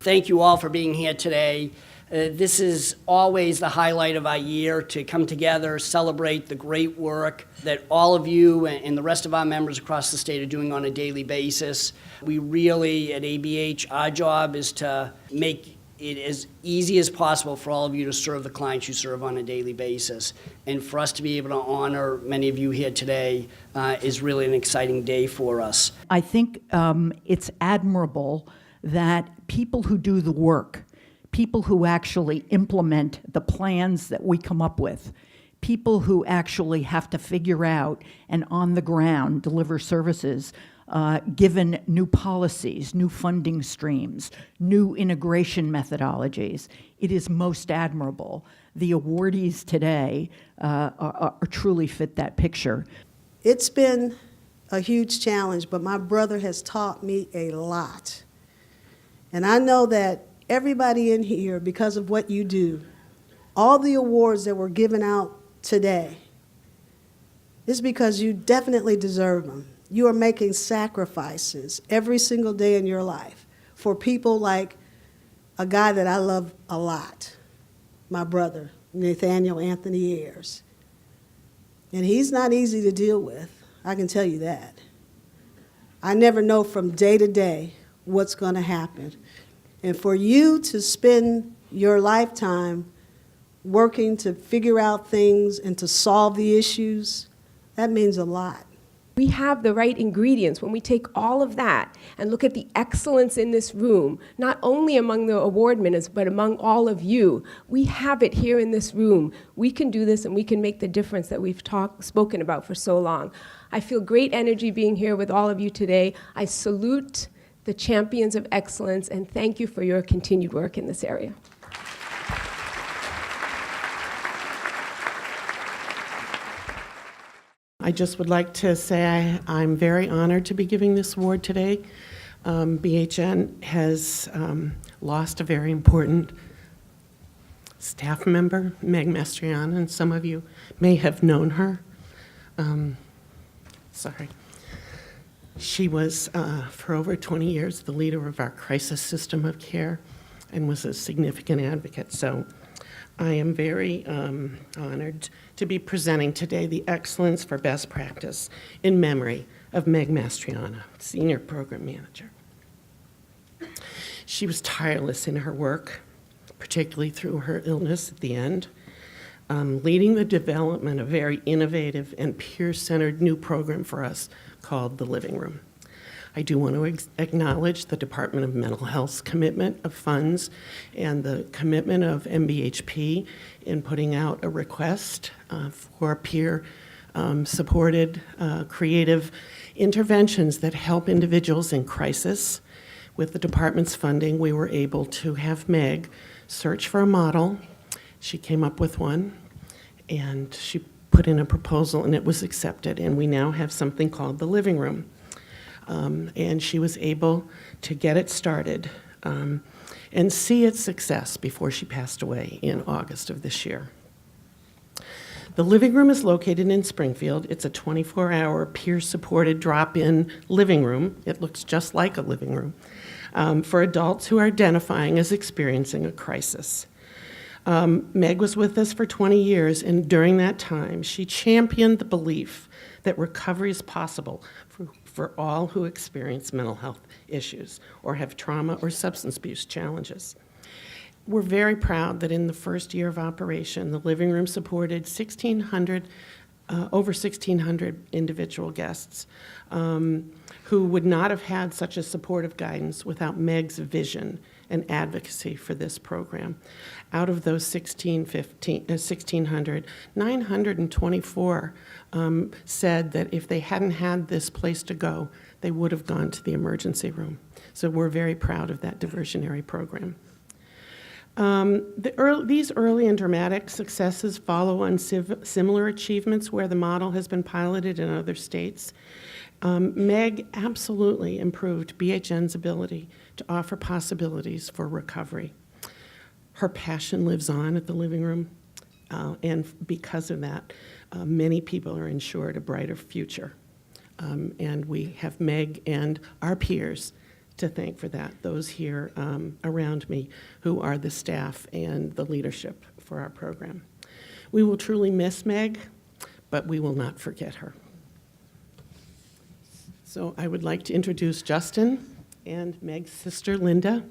thank you all for being here today. This is always the highlight of our year, to come together, celebrate the great work that all of you and the rest of our members across the state are doing on a daily basis. We really, at ABH, our job is to make it as easy as possible for all of you to serve the clients you serve on a daily basis. And for us to be able to honor many of you here today is really an exciting day for us. I think it's admirable that people who do the work, people who actually implement the plans that we come up with, people who actually have to figure out and on the ground deliver services, given new policies, new funding streams, new integration methodologies. It is most admirable. The awardees today are truly fit that picture. It's been a huge challenge, but my brother has taught me a lot. And I know that everybody in here, because of what you do, all the awards that were given out today, is because you definitely deserve them. You are making sacrifices every single day in your life for people like a guy that I love a lot, my brother, Nathaniel Anthony Ayers. And he's not easy to deal with, I can tell you that. I never know from day to day what's going to happen. And for you to spend your lifetime working to figure out things and to solve the issues, that means a lot. We have the right ingredients when we take all of that and look at the excellence in this room, not only among the award winners, but among all of you. We have it here in this room. We can do this and we can make the difference that we've spoken about for so long. I feel great energy being here with all of you today. I salute the champions of excellence, and thank you for your continued work in this area. I just would like to say I'm very honored to be giving this award today. BHN has lost a very important staff member, Meg Mastriana, and some of you may have known her. She was, for over 20 years, the leader of our crisis system of care and was a significant advocate. So I am very honored to be presenting today the Excellence for Best Practice in memory of Meg Mastriana, Senior Program Manager. She was tireless in her work, particularly through her illness at the end, leading the development of a very innovative and peer-centered new program for us called the Living Room. I do want to acknowledge the Department of Mental Health's commitment of funds and the commitment of MBHP in putting out a request for peer-supported creative interventions that help individuals in crisis. With the department's funding, we were able to have Meg search for a model. She came up with one, and she put in a proposal, and it was accepted, and we now have something called the Living Room. And she was able to get it started and see its success before she passed away in August of this year. The Living Room is located in Springfield. It's a 24-hour peer-supported drop-in living room. It looks just like a living room for adults who are identifying as experiencing a crisis. Meg was with us for 20 years, and during that time, she championed the belief that recovery is possible for all who experience mental health issues or have trauma or substance abuse challenges. We're very proud that in the first year of operation, the Living Room supported over 1,600 individual guests who would not have had such a supportive guidance without Meg's vision and advocacy for this program. Out of those 1,600, 924 said that if they hadn't had this place to go, they would have gone to the emergency room. So we're very proud of that diversionary program. These early and dramatic successes follow on similar achievements where the model has been piloted in other states. Meg absolutely improved BHN's ability to offer possibilities for recovery. Her passion lives on at the Living Room, and because of that, many people are ensured a brighter future. And we have Meg and our peers to thank for that, those here around me who are the staff and the leadership for our program. We will truly miss Meg, but we will not forget her. So I would like to introduce Justin and Meg's sister, Linda,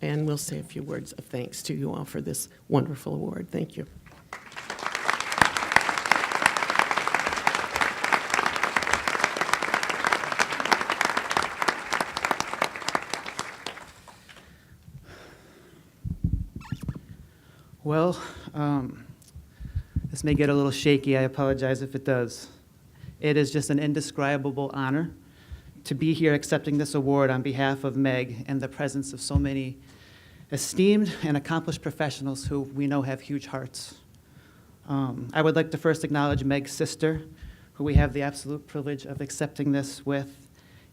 and we'll say a few words of thanks to you all for this wonderful award. Thank you. Well, this may get a little shaky. I apologize if it does. It is just an indescribable honor to be here accepting this award on behalf of Meg in the presence of so many esteemed and accomplished professionals who we know have huge hearts. I would like to first acknowledge Meg's sister, who we have the absolute privilege of accepting this with.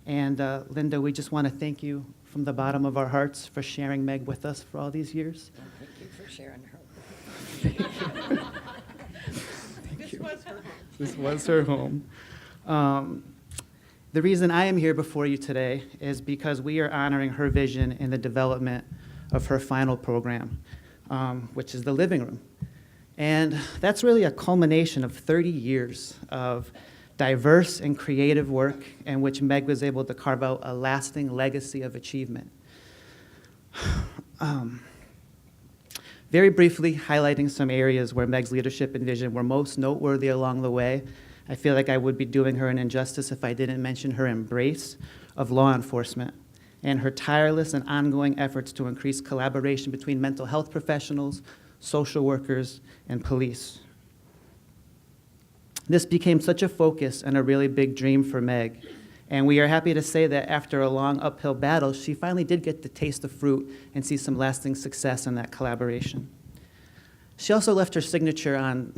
And Linda, we just want to thank you from the bottom of our hearts for sharing Meg with us for all these years. Thank you for sharing her. This was her home. The reason I am here before you today is because we are honoring her vision in the development of her final program, which is the living room. And that's really a culmination of 30 years of diverse and creative work in which Meg was able to carve out a lasting legacy of achievement. Very briefly, highlighting some areas where Meg's leadership and vision were most noteworthy along the way. I feel like I would be doing her an injustice if I didn't mention her embrace of law enforcement and her tireless and ongoing efforts to increase collaboration between mental health professionals, social workers, and police. This became such a focus and a really big dream for Meg. And we are happy to say that after a long uphill battle, she finally did get to taste the fruit and see some lasting success in that collaboration. She also left her signature on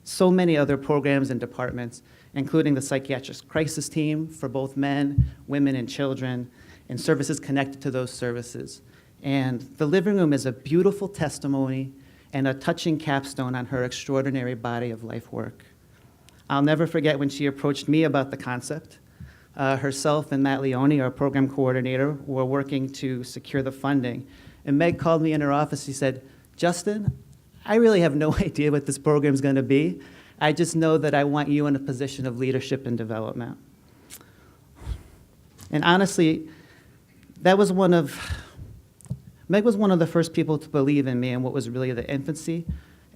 so many other programs and departments, including the psychiatric crisis team for both men, women, and children, and services connected to those services. And the living room is a beautiful testimony and a touching capstone on her extraordinary body of life work. I'll never forget when she approached me about the concept. Herself and Matt Leone, our program coordinator, were working to secure the funding. And Meg called me in her office. She said, "Justin, I really have no idea what this program's going to be. I just know that I want you in a position of leadership and development." And honestly, Meg was one of the first people to believe in me in what was really the infancy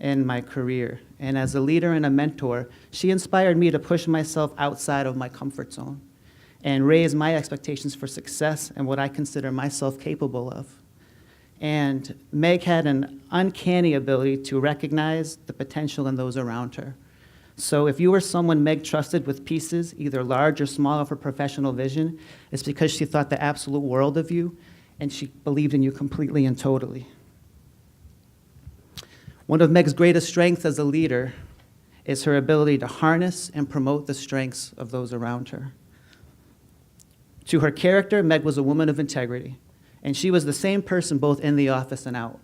in my career. And as a leader and a mentor, she inspired me to push myself outside of my comfort zone and raise my expectations for success and what I consider myself capable of. And Meg had an uncanny ability to recognize the potential in those around her. So if you were someone Meg trusted with pieces, either large or small, of her professional vision, it's because she thought the absolute world of you and she believed in you completely and totally. One of Meg's greatest strengths as a leader is her ability to harness and promote the strengths of those around her. To her character, Meg was a woman of integrity, and she was the same person both in the office and out.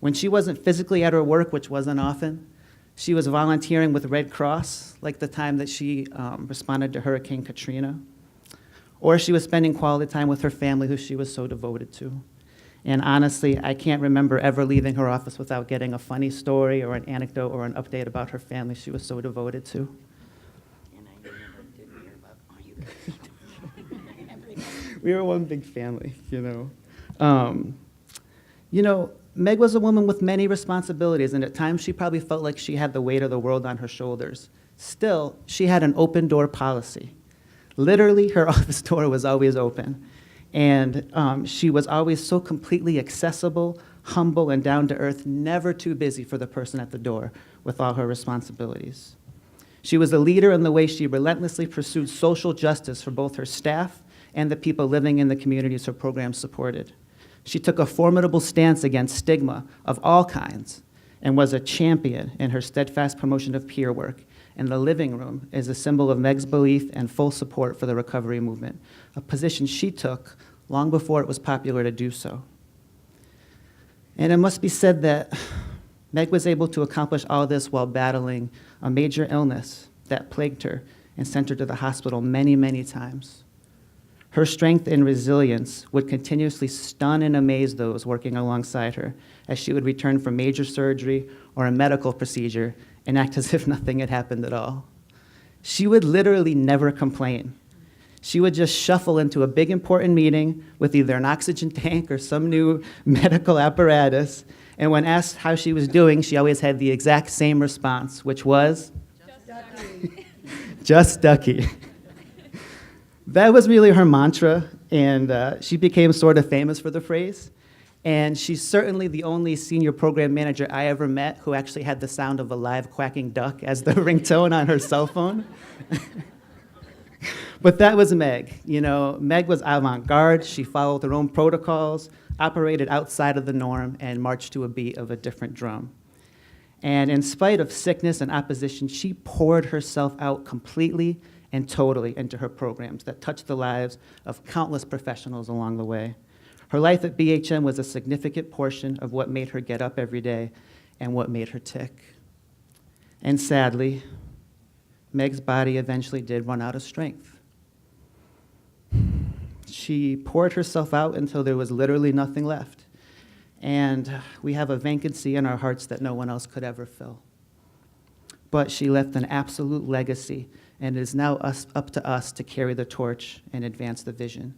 When she wasn't physically at her work, which wasn't often, she was volunteering with Red Cross, like the time that she responded to Hurricane Katrina, or she was spending quality time with her family, who she was so devoted to. And honestly, I can't remember ever leaving her office without getting a funny story or an anecdote or an update about her family she was so devoted to. And I never did hear about you. We were one big family, you know. Meg was a woman with many responsibilities, and at times she probably felt like she had the weight of the world on her shoulders. Still, she had an open door policy. Literally, her office door was always open. And she was always so completely accessible, humble, and down to earth, never too busy for the person at the door with all her responsibilities. She was a leader in the way she relentlessly pursued social justice for both her staff and the people living in the communities her program supported. She took a formidable stance against stigma of all kinds and was a champion in her steadfast promotion of peer work. And the living room is a symbol of Meg's belief and full support for the recovery movement, a position she took long before it was popular to do so. And it must be said that Meg was able to accomplish all this while battling a major illness that plagued her and sent her to the hospital many, many times. Her strength and resilience would continuously stun and amaze those working alongside her as she would return from major surgery or a medical procedure and act as if nothing had happened at all. She would literally never complain. She would just shuffle into a big important meeting with either an oxygen tank or some new medical apparatus, and when asked how she was doing, she always had the exact same response, which was, "Just ducky." Just ducky. That was really her mantra, and she became sort of famous for the phrase. And she's certainly the only senior program manager I ever met who actually had the sound of a live quacking duck as the ringtone on her cell phone. But that was Meg. You know, Meg was avant-garde. She followed her own protocols, operated outside of the norm, and marched to a beat of a different drum. And in spite of sickness and opposition, she poured herself out completely and totally into her programs that touched the lives of countless professionals along the way. Her life at BHM was a significant portion of what made her get up every day and what made her tick. And sadly, Meg's body eventually did run out of strength. She poured herself out until there was literally nothing left. And we have a vacancy in our hearts that no one else could ever fill. But she left an absolute legacy, and it is now up to us to carry the torch and advance the vision.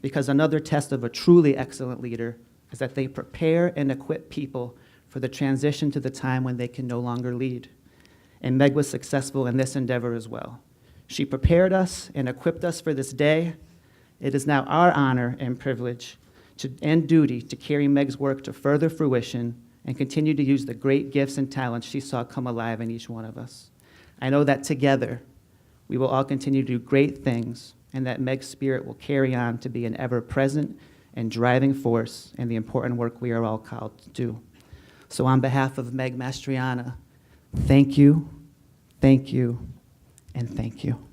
Because another test of a truly excellent leader is that they prepare and equip people for the transition to the time when they can no longer lead. And Meg was successful in this endeavor as well. She prepared us and equipped us for this day. It is now our honor and privilege and duty to carry Meg's work to further fruition and continue to use the great gifts and talents she saw come alive in each one of us. I know that together, we will all continue to do great things, and that Meg's spirit will carry on to be an ever-present and driving force in the important work we are all called to do. So on behalf of Meg Mastriana, thank you, and thank you.